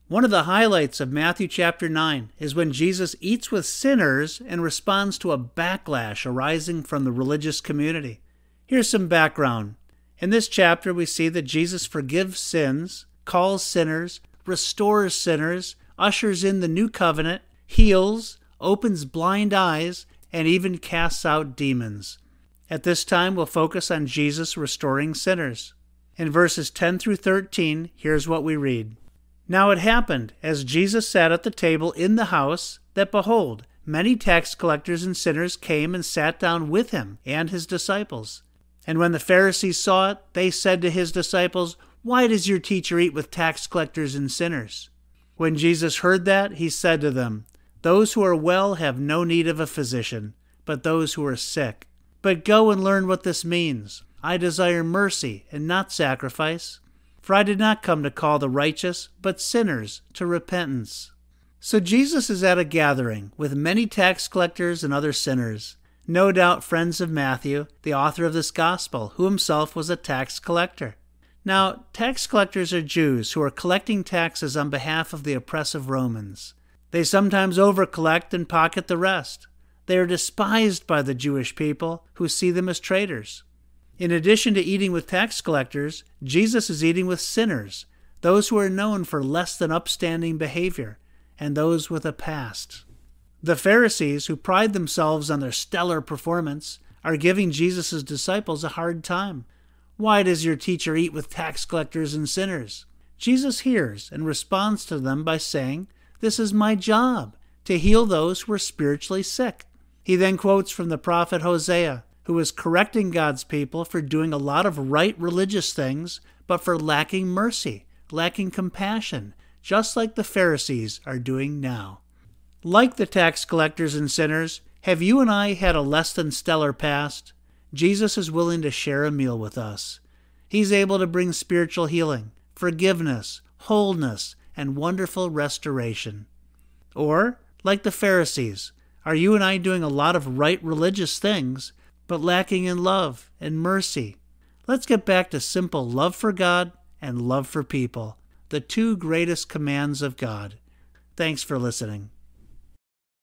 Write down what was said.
One of the highlights of Matthew chapter 9 is when Jesus eats with sinners and responds to a backlash arising from the religious community. Here's some background. In this chapter, we see that Jesus forgives sins, calls sinners, restores sinners, ushers in the new covenant, heals, opens blind eyes, and even casts out demons. At this time, we'll focus on Jesus restoring sinners. In verses 10 through 13, here's what we read. Now it happened, as Jesus sat at the table in the house, that behold, many tax collectors and sinners came and sat down with him and his disciples. And when the Pharisees saw it, they said to his disciples, Why does your teacher eat with tax collectors and sinners? When Jesus heard that, he said to them, Those who are well have no need of a physician, but those who are sick. But go and learn what this means. I desire mercy and not sacrifice. For I did not come to call the righteous, but sinners to repentance. So Jesus is at a gathering with many tax collectors and other sinners, no doubt friends of Matthew, the author of this gospel, who himself was a tax collector. Now, tax collectors are Jews who are collecting taxes on behalf of the oppressive Romans. They sometimes overcollect and pocket the rest. They are despised by the Jewish people, who see them as traitors. In addition to eating with tax collectors, Jesus is eating with sinners, those who are known for less than upstanding behavior, and those with a past. The Pharisees, who pride themselves on their stellar performance, are giving Jesus' disciples a hard time. Why does your teacher eat with tax collectors and sinners? Jesus hears and responds to them by saying, This is my job, to heal those who are spiritually sick. He then quotes from the prophet Hosea, who is correcting God's people for doing a lot of right religious things, but for lacking mercy, lacking compassion, just like the Pharisees are doing now. Like the tax collectors and sinners, have you and I had a less than stellar past? Jesus is willing to share a meal with us. He's able to bring spiritual healing, forgiveness, wholeness, and wonderful restoration. Or, like the Pharisees, are you and I doing a lot of right religious things, but lacking in love and mercy? Let's get back to simple love for God and love for people, the two greatest commands of God. Thanks for listening.